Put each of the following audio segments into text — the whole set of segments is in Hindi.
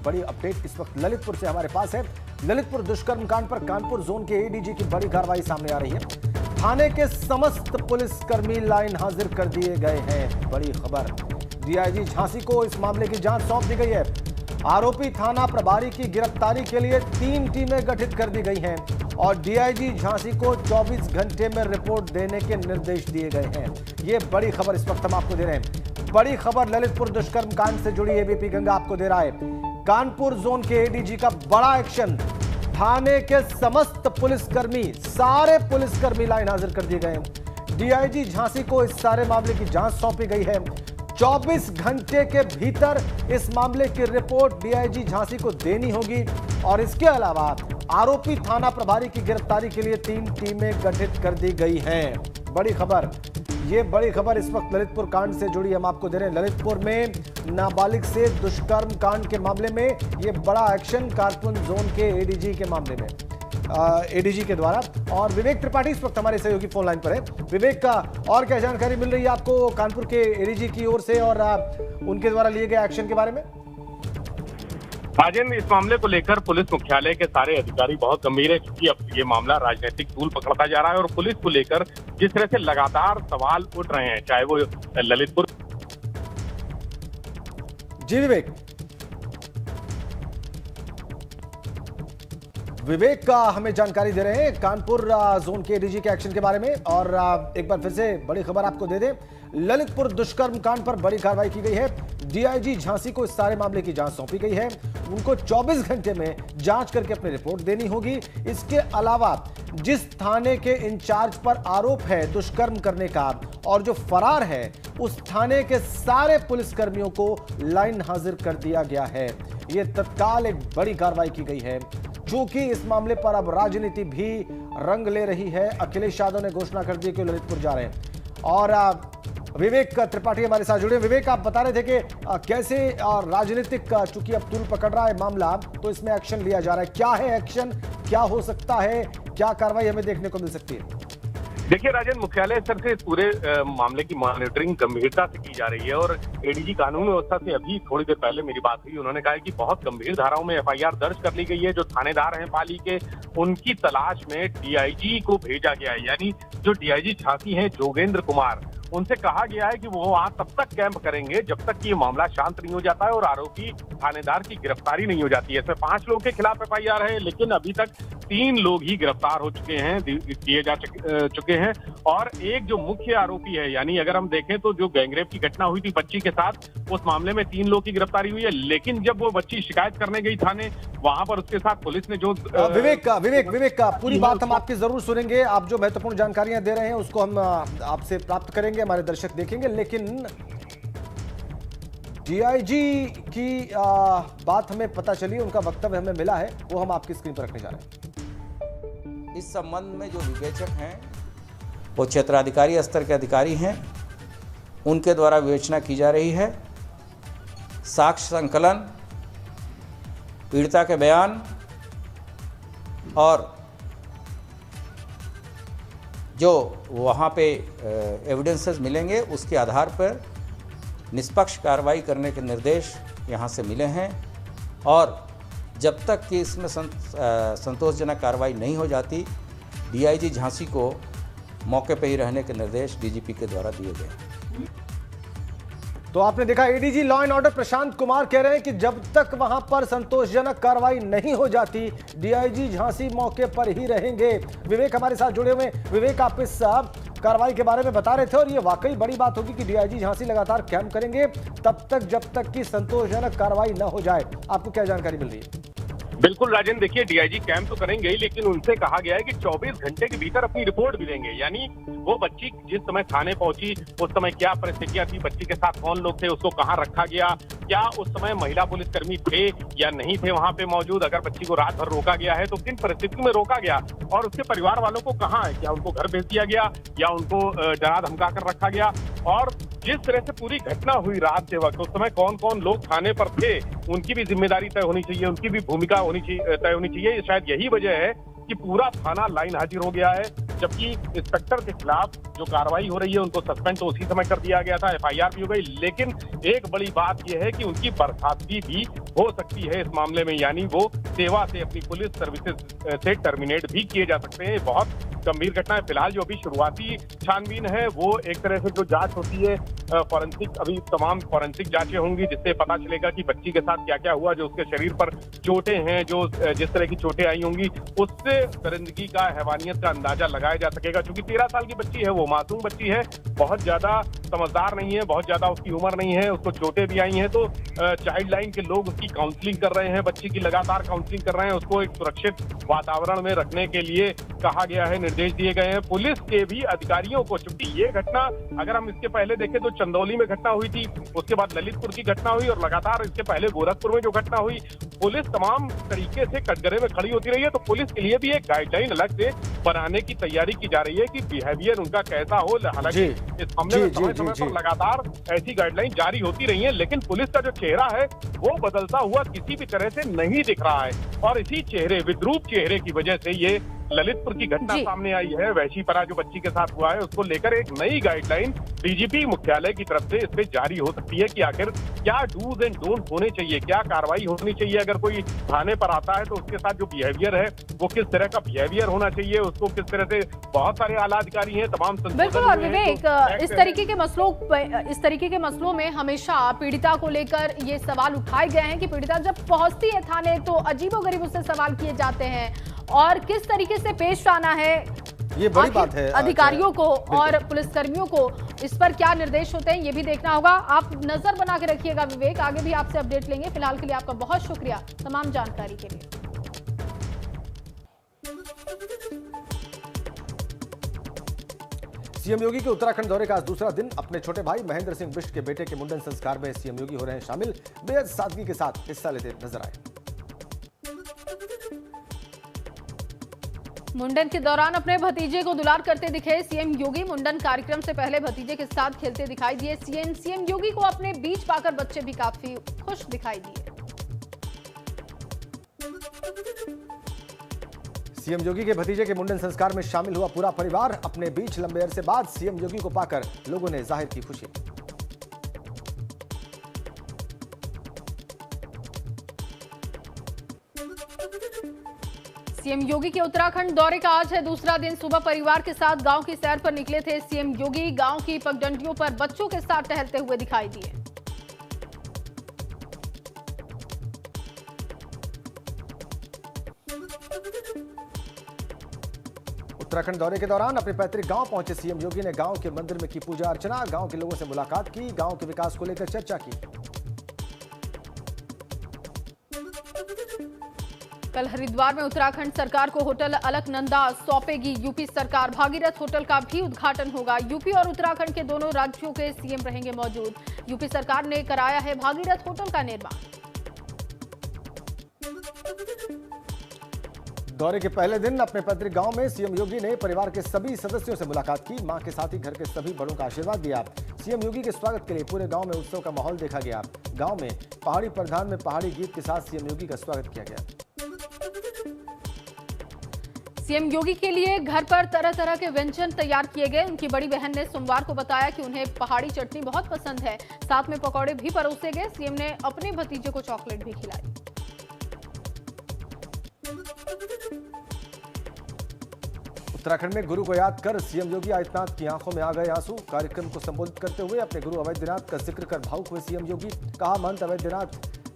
बड़ी अपडेट इस वक्त ललितपुर से हमारे पास है। ललितपुर दुष्कर्म कांड पर कानपुर जोन के एडीजी की बड़ी कार्रवाई सामने आ रही है। थाने के समस्त पुलिसकर्मी लाइन हाजिर कर दिए गए हैं। बड़ी खबर, डीआईजी झांसी को इस मामले की जांच सौंप दी गई है। आरोपी थाना प्रभारी की गिरफ्तारी के लिए 3 टीमें गठित कर दी गई हैं और डीआईजी झांसी को 24 घंटे में रिपोर्ट देने के निर्देश दिए गए हैं। ये बड़ी खबर इस वक्त हम आपको दे रहे हैं। बड़ी खबर ललितपुर दुष्कर्म कांड से जुड़ी एबीपी गंगा आपको दे रहा है। कानपुर जोन के एडीजी का बड़ा एक्शन। थाने के समस्त पुलिसकर्मी, सारे पुलिसकर्मी लाइन हाजिर कर दिए गए हैं। डीआईजी झांसी को इस सारे मामले की जांच सौंपी गई है। 24 घंटे के भीतर इस मामले की रिपोर्ट डीआईजी झांसी को देनी होगी और इसके अलावा आरोपी थाना प्रभारी की गिरफ्तारी के लिए 3 टीमें गठित कर दी गई हैं। बड़ी खबर, ये बड़ी खबर इस वक्त ललितपुर कांड से जुड़ी हम आपको दे रहे हैं। ललितपुर में नाबालिग से दुष्कर्म कांड के मामले में ये बड़ा एक्शन कानपुर जोन के एडीजी के मामले में, एडीजी के द्वारा। और विवेक त्रिपाठी इस वक्त हमारे सहयोगी फोन लाइन पर है। विवेक का और क्या जानकारी मिल रही है आपको कानपुर के एडीजी की ओर से और उनके द्वारा लिए गए एक्शन के बारे में? राजेंद्र, इस मामले को लेकर पुलिस मुख्यालय के सारे अधिकारी बहुत गंभीर है, क्योंकि अब ये मामला राजनीतिक तूल पकड़ता जा रहा है और पुलिस को लेकर जिस तरह से लगातार सवाल उठ रहे हैं, चाहे वो ललितपुर। जी विवेक का हमें जानकारी दे रहे हैं कानपुर जोन के एडीजी के एक्शन के बारे में। और एक बार फिर से बड़ी खबर आपको दे दें, ललितपुर दुष्कर्म कांड पर बड़ी कार्रवाई की गई है। डीआईजी झांसी को इस सारे मामले की जांच सौंपी गई है। उनको 24 घंटे में जांच करके अपनी रिपोर्ट देनी होगी। इसके अलावा जिस थाने के इंचार्ज पर आरोप है दुष्कर्म करने का और जो फरार है, उस थाने के सारे पुलिसकर्मियों को लाइन हाजिर कर दिया गया है। यह तत्काल एक बड़ी कार्रवाई की गई है। चूंकि इस मामले पर अब राजनीति भी रंग ले रही है, अखिलेश यादव ने घोषणा कर दी कि ललितपुर जा रहे हैं। और विवेक त्रिपाठी हमारे साथ जुड़े। विवेक, आप बता रहे थे कि कैसे राजनीतिक चूंकि अब तूल पकड़ रहा है मामला, तो इसमें एक्शन लिया जा रहा है। क्या है एक्शन, क्या हो सकता है, क्या कार्रवाई हमें देखने को मिल सकती है? देखिए राजेंद्र, मुख्यालय स्तर से इस पूरे मामले की मॉनिटरिंग गंभीरता से की जा रही है और एडीजी कानून व्यवस्था से अभी थोड़ी देर पहले मेरी बात हुई। उन्होंने कहा कि बहुत गंभीर धाराओं में एफआईआर दर्ज कर ली गई है। जो थानेदार हैं पाली के, उनकी तलाश में डीआईजी को भेजा गया है। यानी जो डीआईजी झांसी हैं जोगेंद्र कुमार, उनसे कहा गया है कि वो वहां तब तक कैंप करेंगे जब तक कि ये मामला शांत नहीं हो जाता है और आरोपी थानेदार की गिरफ्तारी नहीं हो जाती है। इसमें 5 लोगों के खिलाफ एफआईआर है, लेकिन अभी तक 3 लोग ही गिरफ्तार हो चुके हैं, किए जा चुके हैं। और एक जो मुख्य आरोपी है, यानी अगर हम देखें तो जो गैंगरेप की घटना हुई थी बच्ची के साथ, उस मामले में 3 लोग की गिरफ्तारी हुई है। लेकिन जब वो बच्ची शिकायत करने गई थाने, वहां पर उसके साथ पुलिस ने जो विवेक का पूरी बात हम आपकी जरूर सुनेंगे। आप जो महत्वपूर्ण जानकारियां दे रहे हैं उसको हम आपसे प्राप्त करेंगे, हमारे दर्शक देखेंगे। लेकिन डीआईजी की बात हमें पता चली, उनका वक्तव्य हमें मिला है, वो हम आपकी स्क्रीन पर रखने जा रहे हैं। इस संबंध में जो विवेचक हैं वो क्षेत्राधिकारी स्तर के अधिकारी हैं, उनके द्वारा विवेचना की जा रही है। साक्ष्य संकलन, पीड़िता के बयान और जो वहाँ पे एविडेंसेस मिलेंगे, उसके आधार पर निष्पक्ष कार्रवाई करने के निर्देश यहाँ से मिले हैं। और जब तक कि इसमें संतोषजनक कार्रवाई नहीं हो जाती, डीआईजी झांसी को मौके पर ही रहने के निर्देश डीजीपी के द्वारा दिए गए। तो आपने देखा, ADG law and order Prashant Kumar कह रहे हैं कि जब तक वहां पर संतोषजनक कार्रवाई नहीं हो जाती, डीआईजी झांसी मौके पर ही रहेंगे। विवेक हमारे साथ जुड़े हुए। विवेक, आप इस कार्रवाई के बारे में बता रहे थे और ये वाकई बड़ी बात होगी कि डीआईजी झांसी लगातार कैंप करेंगे तब तक जब तक कि संतोषजनक कार्रवाई न हो जाए। आपको क्या जानकारी मिल रही है? बिल्कुल राजेंद्र, देखिए डीआईजी कैंप तो करेंगे ही, लेकिन उनसे कहा गया है कि 24 घंटे के भीतर अपनी रिपोर्ट भी देंगे। यानी वो बच्ची जिस समय थाने पहुंची, उस समय क्या परिस्थितियां थी, बच्ची के साथ कौन लोग थे, उसको कहां रखा गया, क्या उस समय महिला पुलिसकर्मी थे या नहीं थे वहां पे मौजूद, अगर बच्ची को रात भर रोका गया है तो किन परिस्थितियों में रोका गया, और उसके परिवार वालों को कहाँ है, क्या उनको घर भेज दिया गया या उनको डरा धमका कर रखा गया, और जिस तरह से पूरी घटना हुई रात के वक्त, उस समय कौन कौन लोग थाने पर थे, उनकी भी जिम्मेदारी तय होनी चाहिए, उनकी भी भूमिका तय होनी चाहिए। शायद यही वजह है कि पूरा थाना लाइन हाजिर हो गया है। जबकि इंस्पेक्टर के खिलाफ जो कार्रवाई हो रही है उनको सस्पेंड तो उसी समय कर दिया गया था, FIR भी हो गई। लेकिन एक बड़ी बात यह है कि उनकी बर्खास्तगी भी हो सकती है इस मामले में, यानी वो सेवा से, अपनी पुलिस सर्विसेज से टर्मिनेट भी किए जा सकते हैं। बहुत गंभीर घटना है। फिलहाल जो अभी शुरुआती छानबीन है वो एक तरह से जो जांच होती है फॉरेंसिक, अभी तमाम फॉरेंसिक जांचें होंगी जिससे पता चलेगा कि बच्ची के साथ क्या क्या हुआ, जो उसके शरीर पर चोटें हैं, जो जिस तरह की चोटें आई होंगी उससे दरिंदगी का, हैवानियत का अंदाजा लगाया जा सकेगा। क्योंकि 13 साल की बच्ची है, वो मासूम बच्ची है, बहुत ज्यादा समझदार नहीं है, बहुत ज्यादा उसकी उम्र नहीं है, उसको चोटें भी आई हैं। तो चाइल्ड लाइन के लोग उसकी काउंसलिंग कर रहे हैं, बच्ची की लगातार काउंसलिंग कर रहे हैं, उसको एक सुरक्षित वातावरण में रखने के लिए कहा गया है, निर्देश दिए गए हैं पुलिस के भी अधिकारियों को। चूंकि ये घटना अगर हम इसके पहले देखें तो चंदौली में घटना हुई थी, उसके बाद ललितपुर की घटना हुई और लगातार इसके पहले गोरखपुर में जो घटना हुई, पुलिस तमाम तरीके से कटघरे में खड़ी होती रही है। तो पुलिस के लिए भी एक गाइडलाइन अलग से बनाने की तैयारी की जा रही है कि बिहेवियर उनका कैसा हो। हालांकि इस मामले में समय समय पर लगातार ऐसी गाइडलाइन जारी होती रही है, लेकिन पुलिस का जो चेहरा है वो बदलता हुआ किसी भी तरह से नहीं दिख रहा है। और इसी चेहरे, विद्रूप चेहरे की वजह से ये ललितपुर की घटना सामने आई है। वैशीपरा जो बच्ची के साथ हुआ है उसको लेकर एक नई गाइडलाइन डीजीपी मुख्यालय की तरफ से इस पे जारी हो सकती है कि आखिर क्या डूज एंड डोंट होने चाहिए, क्या कार्रवाई होनी चाहिए। अगर कोई थाने पर आता है तो उसके साथ जो बिहेवियर है वो किस तरह का बिहेवियर होना चाहिए, उसको किस तरह से, बहुत सारे आला अधिकारी हैं, तमाम बिल्कुल। और विवेक, इस तरीके के मसलों में हमेशा पीड़िता को लेकर ये सवाल उठाए गए हैं कि पीड़िता जब पहुंचती है थाने तो अजीबोगरीब उससे सवाल किए जाते हैं और किस तरीके से पेश आना है, ये बड़ी बात है अधिकारियों को और पुलिसकर्मियों को, इस पर क्या निर्देश होते हैं ये भी देखना होगा। आप नजर बना के रखिएगा विवेक, आगे भी आपसे अपडेट लेंगे। फिलहाल के लिए आपका बहुत शुक्रिया तमाम जानकारी के लिए। सीएम योगी के उत्तराखंड दौरे का आज दूसरा दिन। अपने छोटे भाई महेंद्र सिंह बिष्ट के बेटे के मुंडन संस्कार में सीएम योगी हो रहे हैं शामिल। बेहद सादगी के साथ हिस्सा लेते नजर आए। मुंडन के दौरान अपने भतीजे को दुलार करते दिखे सीएम योगी। मुंडन कार्यक्रम से पहले भतीजे के साथ खेलते दिखाई दिए सीएम योगी को अपने बीच पाकर बच्चे भी काफी खुश दिखाई दिए। सीएम योगी के भतीजे के मुंडन संस्कार में शामिल हुआ पूरा परिवार। अपने बीच लंबे अरसे बाद सीएम योगी को पाकर लोगों ने जाहिर की खुशी। सीएम योगी के उत्तराखंड दौरे का आज है दूसरा दिन। सुबह परिवार के साथ गांव की सैर पर निकले थे सीएम योगी। गांव की पगडंडियों पर बच्चों के साथ टहलते हुए दिखाई दिए। उत्तराखंड दौरे के दौरान अपने पैतृक गांव पहुंचे सीएम योगी ने गांव के मंदिर में की पूजा अर्चना। गांव के लोगों से मुलाकात की, गांव के विकास को लेकर चर्चा की। कल हरिद्वार में उत्तराखंड सरकार को होटल अलकनंदा सौंपेगी यूपी सरकार। भागीरथ होटल का भी उद्घाटन होगा। यूपी और उत्तराखंड के दोनों राज्यों के सीएम रहेंगे मौजूद। यूपी सरकार ने कराया है भागीरथ होटल का निर्माण। दौरे के पहले दिन अपने पैतृक गांव में सीएम योगी ने परिवार के सभी सदस्यों से मुलाकात की। मां के साथ ही घर के सभी बड़ों का आशीर्वाद दिया। सीएम योगी के स्वागत के लिए पूरे गांव में उत्सव का माहौल देखा गया। गांव में पहाड़ी प्रधान में पहाड़ी गीत के साथ सीएम योगी का स्वागत किया गया। सीएम योगी के लिए घर पर तरह तरह के व्यंजन तैयार किए गए। उनकी बड़ी बहन ने सोमवार को बताया कि उन्हें पहाड़ी चटनी बहुत पसंद है। साथ में पकौड़े भी परोसे गए। सीएम ने अपने भतीजे को चॉकलेट भी खिलाई। उत्तराखंड में गुरु को याद कर सीएम योगी आदित्यनाथ की आंखों में आ गए आंसू। कार्यक्रम को संबोधित करते हुए अपने गुरु अवैधनाथ का जिक्र कर भावुक हुए सीएम योगी। कहा, महंत अवैधनाथ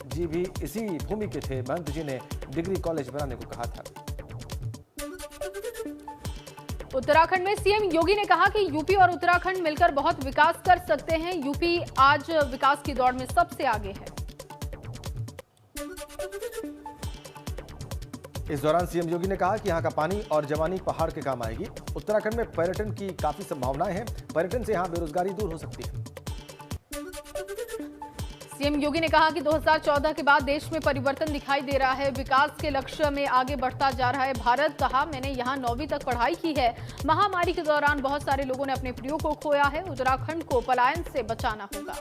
जी भी इसी भूमि के थे। महंत जी ने डिग्री कॉलेज बनाने को कहा था। उत्तराखंड में सीएम योगी ने कहा कि यूपी और उत्तराखंड मिलकर बहुत विकास कर सकते हैं। यूपी आज विकास की दौड़ में सबसे आगे है। इस दौरान सीएम योगी ने कहा कि यहां का पानी और जवानी पहाड़ के काम आएगी। उत्तराखंड में पर्यटन की काफी संभावनाएं हैं। पर्यटन से यहां बेरोजगारी दूर हो सकती है। सीएम योगी ने कहा कि 2014 के बाद देश में परिवर्तन दिखाई दे रहा है। विकास के लक्ष्य में आगे बढ़ता जा रहा है भारत। कहा, मैंने यहां 9वीं तक पढ़ाई की है। महामारी के दौरान बहुत सारे लोगों ने अपने प्रियों को खोया है। उत्तराखंड को पलायन से बचाना होगा।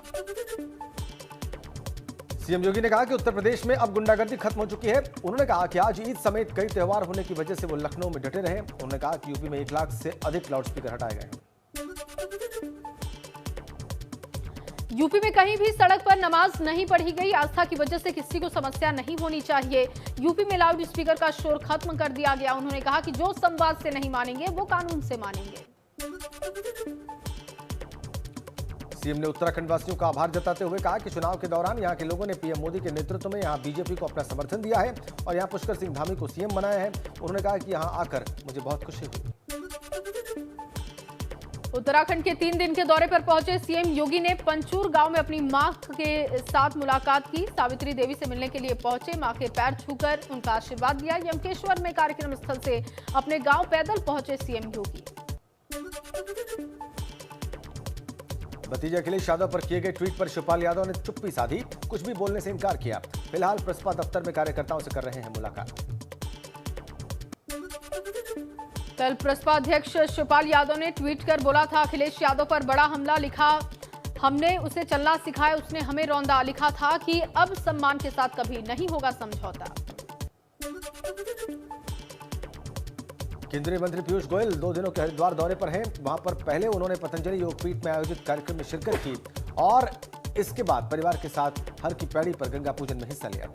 सीएम योगी ने कहा कि उत्तर प्रदेश में अब गुंडागर्दी खत्म हो चुकी है। उन्होंने कहा कि आज ईद समेत कई त्योहार होने की वजह से वो लखनऊ में डटे रहे। उन्होंने कहा कि यूपी में 1 लाख से अधिक लाउडस्पीकर हटाए गए हैं। यूपी में कहीं भी सड़क पर नमाज नहीं पढ़ी गई। आस्था की वजह से किसी को समस्या नहीं होनी चाहिए। यूपी में लाउड स्पीकर का शोर खत्म कर दिया गया। उन्होंने कहा कि जो संवाद से नहीं मानेंगे वो कानून से मानेंगे। सीएम ने उत्तराखंड वासियों का आभार जताते हुए कहा कि चुनाव के दौरान यहां के लोगों ने पीएम मोदी के नेतृत्व में यहां बीजेपी को अपना समर्थन दिया है और यहां पुष्कर सिंह धामी को सीएम बनाया है। उन्होंने कहा कि यहां आकर मुझे बहुत खुशी हुई। उत्तराखंड के 3 दिन के दौरे पर पहुंचे सीएम योगी ने पंचूर गांव में अपनी मां के साथ मुलाकात की। सावित्री देवी से मिलने के लिए पहुंचे। मां के पैर छूकर उनका आशीर्वाद लिया। यमकेश्वर में कार्यक्रम स्थल से अपने गांव पैदल पहुंचे सीएम योगी। भतीजे अखिलेश यादव पर किए गए ट्वीट पर शिवपाल यादव ने चुप्पी साधी। कुछ भी बोलने से इनकार किया। फिलहाल प्रसपा दफ्तर में कार्यकर्ताओं से कर रहे हैं मुलाकात। कल प्रसपा अध्यक्ष शिवपाल यादव ने ट्वीट कर बोला था, अखिलेश यादव पर बड़ा हमला। लिखा, हमने उसे चलना सिखाया, उसने हमें रौंदा। लिखा था कि अब सम्मान के साथ कभी नहीं होगा समझौता। केंद्रीय मंत्री पीयूष गोयल 2 दिनों के हरिद्वार दौरे पर हैं। वहां पर पहले उन्होंने पतंजलि योगपीठ में आयोजित कार्यक्रम में शिरकत की और इसके बाद परिवार के साथ हर की पैड़ी पर गंगा पूजन में हिस्सा लिया।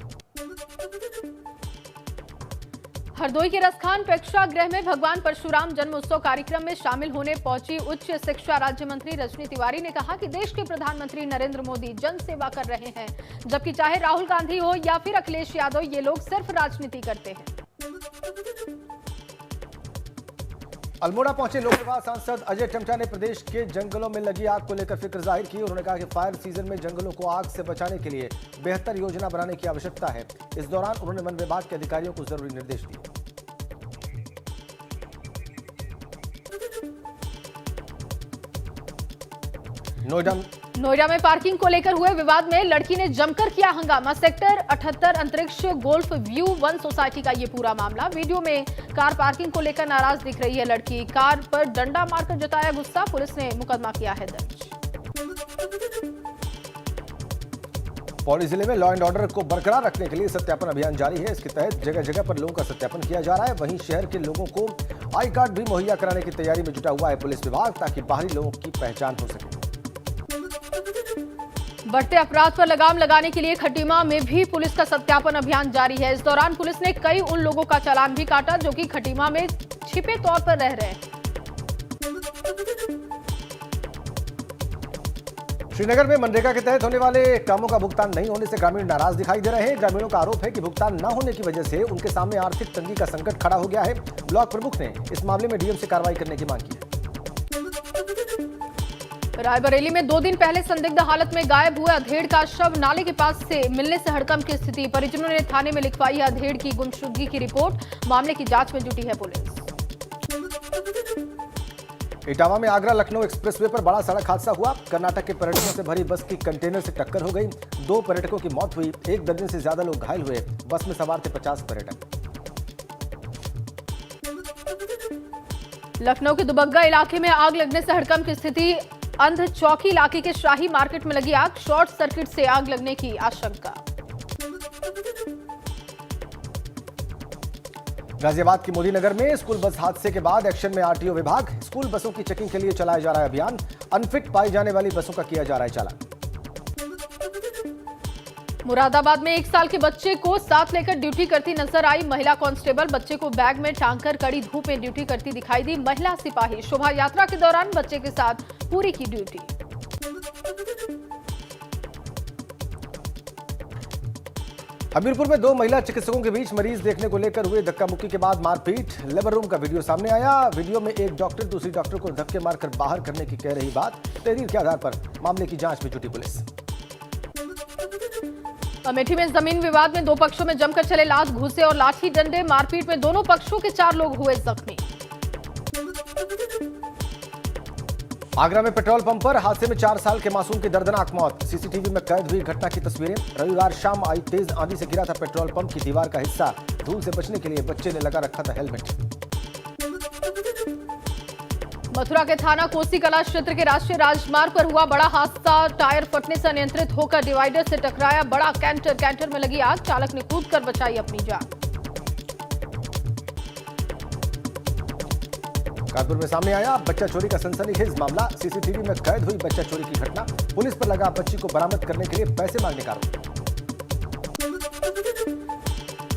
हरदोई के रसखान प्रेक्षागृह में भगवान परशुराम जन्म उत्सव कार्यक्रम में शामिल होने पहुंची उच्च शिक्षा राज्य मंत्री रजनी तिवारी ने कहा कि देश के प्रधानमंत्री नरेंद्र मोदी जन सेवा कर रहे हैं, जबकि चाहे राहुल गांधी हो या फिर अखिलेश यादव, ये लोग सिर्फ राजनीति करते हैं। अल्मोड़ा पहुंचे लोकसभा सांसद अजय टमटा ने प्रदेश के जंगलों में लगी आग को लेकर फिक्र जाहिर की। उन्होंने कहा कि फायर सीजन में जंगलों को आग से बचाने के लिए बेहतर योजना बनाने की आवश्यकता है। इस दौरान उन्होंने वन विभाग के अधिकारियों को जरूरी निर्देश दिए। नोएडा में पार्किंग को लेकर हुए विवाद में लड़की ने जमकर किया हंगामा। सेक्टर 78 अंतरिक्ष गोल्फ व्यू 1 सोसाइटी का ये पूरा मामला। वीडियो में कार पार्किंग को लेकर नाराज दिख रही है लड़की। कार पर डंडा मारकर जताया गुस्सा। पुलिस ने मुकदमा किया है दर्ज। पौड़ी जिले में लॉ एंड ऑर्डर को बरकरार रखने के लिए सत्यापन अभियान जारी है। इसके तहत जगह जगह पर लोगों का सत्यापन किया जा रहा है। वहीं शहर के लोगों को आई कार्ड भी मुहैया कराने की तैयारी में जुटा हुआ है पुलिस विभाग, ताकि बाहरी लोगों की पहचान हो सके। बढ़ते अपराध पर लगाम लगाने के लिए खटीमा में भी पुलिस का सत्यापन अभियान जारी है। इस दौरान पुलिस ने कई उन लोगों का चालान भी काटा जो कि खटीमा में छिपे तौर पर रह रहे हैं। श्रीनगर में मनरेगा के तहत होने वाले कामों का भुगतान नहीं होने से ग्रामीण नाराज दिखाई दे रहे हैं। ग्रामीणों का आरोप है कि भुगतान न होने की वजह से उनके सामने आर्थिक तंगी का संकट खड़ा हो गया है। ब्लॉक प्रमुख ने इस मामले में डीएम से कार्रवाई करने की मांग की है। रायबरेली में 2 दिन पहले संदिग्ध हालत में गायब हुए अधेड़ का शव नाले के पास से मिलने से हड़कंप की स्थिति। परिजनों ने थाने में लिखवाई है अधेड़ की गुमशुदगी की रिपोर्ट। मामले की जांच में जुटी है पुलिस। इटावा में आगरा लखनऊ एक्सप्रेसवे पर बड़ा सड़क हादसा हुआ। कर्नाटक के पर्यटकों से भरी बस की कंटेनर से टक्कर हो गई। 2 पर्यटकों की मौत हुई। 1 दर्जन से ज्यादा लोग घायल हुए। बस में सवार थे 50 पर्यटक। लखनऊ के दुबग्गा इलाके में आग लगने से हड़कंप की स्थिति। अंध चौकी इलाके के शाही मार्केट में लगी आग। शॉर्ट सर्किट से आग लगने की आशंका। गाजियाबाद के मोदी नगर में स्कूल बस हादसे के बाद एक्शन में आरटीओ विभाग। स्कूल बसों की चेकिंग के लिए चलाया जा रहा है अभियान। अनफिट पाई जाने वाली बसों का किया जा रहा है चालान। मुरादाबाद में 1 साल के बच्चे को साथ लेकर ड्यूटी करती नजर आई महिला कांस्टेबल। बच्चे को बैग में टांगकर कड़ी धूप में ड्यूटी करती दिखाई दी महिला सिपाही। शोभा यात्रा के दौरान बच्चे के साथ पूरी की ड्यूटी। हमीरपुर में 2 महिला चिकित्सकों के बीच मरीज देखने को लेकर हुए धक्का मुक्की के बाद मारपीट। लेबर रूम का वीडियो सामने आया। वीडियो में एक डॉक्टर दूसरी डॉक्टर को धक्के मारकर बाहर करने की कह रही बात। तहरीर के आधार पर मामले की जांच में जुटी पुलिस। अमेठी में जमीन विवाद में 2 पक्षों में जमकर चले लात घूसे और लाठी डंडे। मारपीट में दोनों पक्षों के 4 लोग हुए जख्मी। आगरा में पेट्रोल पंप पर हादसे में 4 साल के मासूम की दर्दनाक मौत। सीसीटीवी में कैद हुई घटना की तस्वीरें। रविवार शाम आई तेज आंधी से गिरा था पेट्रोल पंप की दीवार का हिस्सा। धूल से बचने के लिए बच्चे ने लगा रखा था हेलमेट। मथुरा के थाना कोसी कला क्षेत्र के राष्ट्रीय राजमार्ग पर हुआ बड़ा हादसा। टायर फटने से अनियंत्रित होकर डिवाइडर से टकराया बड़ा कैंटर में लगी आग। चालक ने कूदकर बचाई अपनी जान। कानपुर में सामने आया बच्चा चोरी का सनसनीखेज मामला। सीसीटीवी में कैद हुई बच्चा चोरी की घटना। पुलिस पर लगा बच्ची को बरामद करने के लिए पैसे मांगने का आरोप।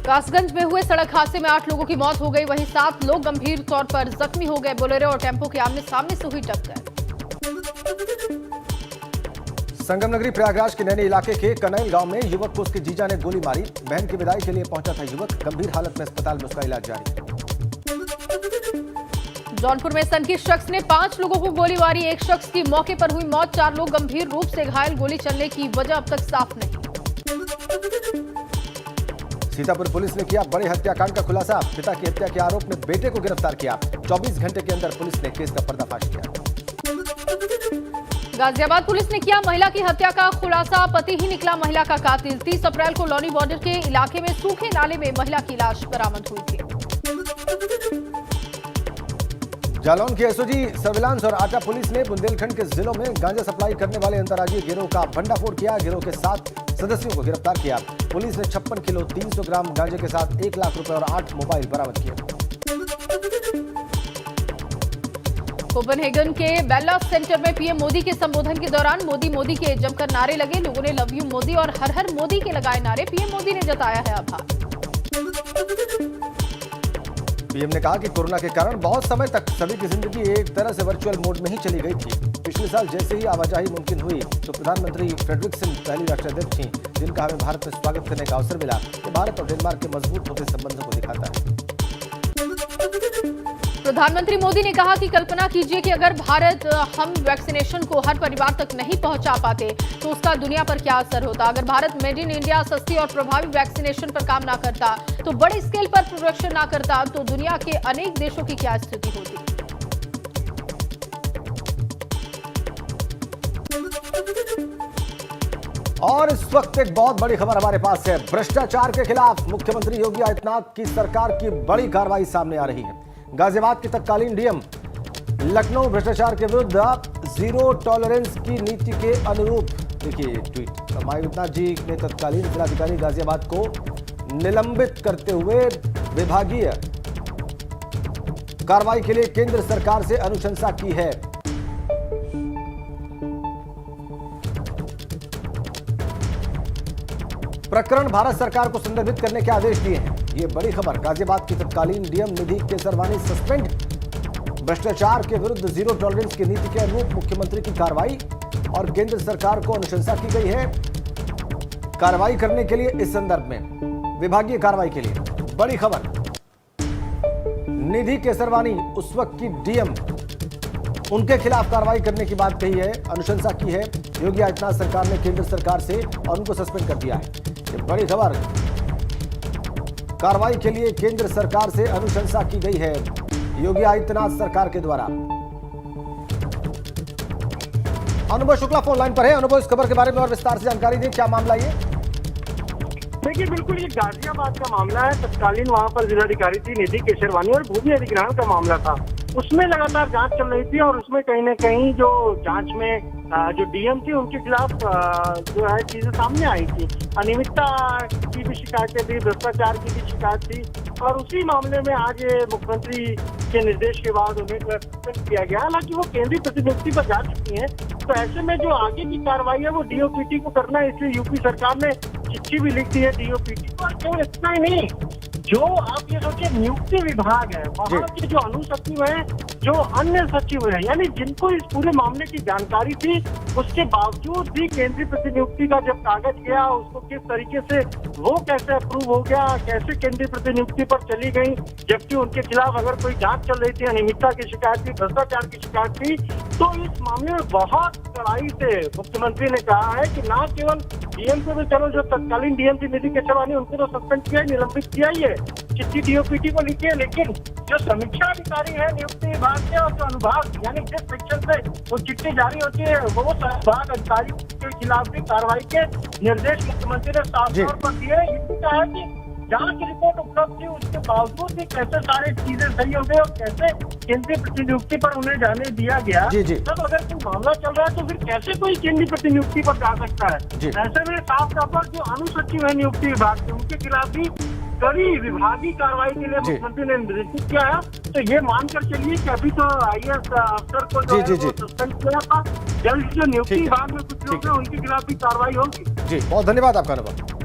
कासगंज में हुए सड़क हादसे में 8 लोगों की मौत हो गई, वहीं 7 लोग गंभीर तौर पर जख्मी हो गए। बोलेरो और टेम्पो के आमने सामने से हुई टक्कर। संगम नगरी प्रयागराज के नैनी इलाके के कनैल गांव में युवक को उसके जीजा ने गोली मारी। बहन की विदाई के लिए पहुंचा था युवक, गंभीर हालत में अस्पताल में उसका इलाज जारी। जौनपुर में सनकी शख्स ने 5 लोगों को गोली मारी। एक शख्स की मौके पर हुई मौत, 4 लोग गंभीर रूप से घायल। गोली चलने की वजह अब तक साफ नहीं। सीतापुर पुलिस ने किया बड़े हत्याकांड का खुलासा। पिता की हत्या के आरोप में बेटे को गिरफ्तार किया। 24 घंटे के अंदर पुलिस ने केस का पर्दाफाश किया। गाजियाबाद पुलिस ने किया महिला की हत्या का खुलासा। पति ही निकला महिला का कातिल। 30 अप्रैल को लौनी बॉर्डर के इलाके में सूखे नाले में महिला की लाश बरामद हुई थी। जालौन की एसओजी सर्विलांस और आटा पुलिस ने बुंदेलखंड के जिलों में गांजा सप्लाई करने वाले अंतर्राज्यीय गिरोह का भंडाफोड़ किया। गिरोह के 7 सदस्यों को गिरफ्तार किया। पुलिस ने 56 किलो 300 ग्राम गांजे के साथ 1 लाख रुपए और 8 मोबाइल बरामद किए। कोपेनहेगन के बेल्ला सेंटर में पीएम मोदी के संबोधन के दौरान मोदी के जमकर नारे लगे। लोगों ने लव यू मोदी और हर हर मोदी के लगाए नारे। पीएम मोदी ने जताया है आभार। पीएम ने कहा कि कोरोना के कारण बहुत समय तक सभी की जिंदगी एक तरह से वर्चुअल मोड में ही चली गई थी। पिछले साल जैसे ही आवाजाही मुमकिन हुई तो प्रधानमंत्री फ्रेडरिक्सन पहली राष्ट्राध्यक्ष थीं, जिनका हमें भारत में स्वागत करने का अवसर मिला। ये भारत और डेनमार्क के मजबूत होते संबंधों को दिखाता है। प्रधानमंत्री मोदी ने कहा कि कल्पना कीजिए कि अगर भारत हम वैक्सीनेशन को हर परिवार तक नहीं पहुंचा पाते तो उसका दुनिया पर क्या असर होता। अगर भारत मेड इन इंडिया सस्ती और प्रभावी वैक्सीनेशन पर काम ना करता, तो बड़े स्केल पर प्रोडक्शन ना करता, तो दुनिया के अनेक देशों की क्या स्थिति होती। और इस वक्त एक बहुत बड़ी खबर हमारे पास है। भ्रष्टाचार के खिलाफ मुख्यमंत्री योगी आदित्यनाथ की सरकार की बड़ी कार्रवाई सामने आ रही है। गाजियाबाद के तत्कालीन डीएम लखनऊ भ्रष्टाचार के विरुद्ध जीरो टॉलरेंस की नीति के अनुरूप, देखिए ट्वीट, आदित्यनाथ जी ने तत्कालीन जिलाधिकारी गाजियाबाद को निलंबित करते हुए विभागीय कार्रवाई के लिए केंद्र सरकार से अनुशंसा की है। प्रकरण भारत सरकार को संदर्भित करने के आदेश दिए हैं। ये बड़ी खबर। गाजियाबाद की तत्कालीन डीएम निधि केसरवानी सस्पेंड। भ्रष्टाचार के विरुद्ध जीरो टॉलरेंस की नीति के अनुरूप मुख्यमंत्री की कार्रवाई और केंद्र सरकार को अनुशंसा की गई है कार्रवाई करने के लिए। इस संदर्भ में विभागीय कार्रवाई के लिए बड़ी खबर। निधि केसरवानी उस वक्त की डीएम, उनके खिलाफ कार्रवाई करने की बात कही है, अनुशंसा की है योगी आदित्यनाथ सरकार ने केंद्र सरकार से और उनको सस्पेंड कर दिया है। ये बड़ी खबर। कार्रवाई के लिए केंद्र सरकार से अनुशंसा की गई है योगी आदित्यनाथ सरकार के द्वारा। अनुभव शुक्ला फोन लाइन पर है। अनुभव, इस खबर के बारे में और विस्तार से जानकारी दें, क्या मामला ये? देखिए, बिल्कुल ये गाजियाबाद का मामला है। तत्कालीन वहां पर जिलाधिकारी थी निधि केसरवानी और भूमि अधिग्रहण का मामला था। उसमें लगातार जांच चल रही थी और उसमें कहीं न कहीं जो जांच में जो डीएम थी उनके खिलाफ जो है चीजें सामने आई थी। अनियमितता की भी शिकायतें थी, भ्रष्टाचार की भी शिकायत थी और उसी मामले में आज मुख्यमंत्री के निर्देश के बाद उन्हें सस्पेंड किया गया। हालांकि वो केंद्रीय प्रतिनियुक्ति पर जा चुकी हैं, तो ऐसे में जो आगे की कार्रवाई है वो डीओपीटी को करना है। इसलिए यूपी सरकार ने चिट्ठी भी लिख दी है डीओपीटी को। और केवल इतना ही नहीं, जो आप ये सोचिए नियुक्ति विभाग है वहाँ के जो अनुसचिव है, जो अन्य सचिव है, यानी जिनको इस पूरे मामले की जानकारी थी, उसके बावजूद भी केंद्रीय प्रतिनियुक्ति का जब कागज गया उसको किस तरीके से वो कैसे अप्रूव हो गया, कैसे केंद्रीय प्रतिनियुक्ति पर चली गई, जबकि उनके खिलाफ अगर कोई जांच चल रही थी, अनियमितता की शिकायत थी, भ्रष्टाचार की शिकायत थी। तो इस मामले में बहुत कड़ाई से मुख्यमंत्री ने कहा है कि ना केवल डीएम को भी, चलो जो तत्कालीन डीएम थी निधि केसरवानी उनको तो सस्पेंड किया, निलंबित किया ही है, चिट्ठी डीओपीटी को लिखी है, लेकिन जो समीक्षा अधिकारी है नियुक्ति विभाग के और जो अनुभाग यानी जिस सेक्शन से वो चिट्ठी जारी होती है वो अनुभाग अधिकारी के खिलाफ भी कार्रवाई के निर्देश मुख्यमंत्री ने साफ तौर पर दिए। ये भी कहा है कि जांच रिपोर्ट उपलब्ध थी, उसके बावजूद भी कैसे सारी चीजें सही हो गई और कैसे केंद्रीय प्रतिनियुक्ति पर उन्हें जाने दिया गया। जी, जी। तब अगर कोई मामला चल रहा है तो फिर कैसे कोई केंद्रीय प्रतिनियुक्ति पर जा सकता जी। है। ऐसे में साफ तौर पर जो अनुसचिव है नियुक्ति विभाग के, उनके खिलाफ भी कड़ी विभागीय कार्रवाई के लिए जी। मुख्यमंत्री ने निर्देशित किया है। तो ये मानकर चलिए कि अभी तो IAS अफसर को जो जी, है जी, वो जी। सस्पेंड किया था। जल्द जो नियुक्ति ठीक है। विभाग में कुछ लोग ठीक हैं उनके खिलाफ भी कार्रवाई होगी। जी, बहुत धन्यवाद आपका अनुभव।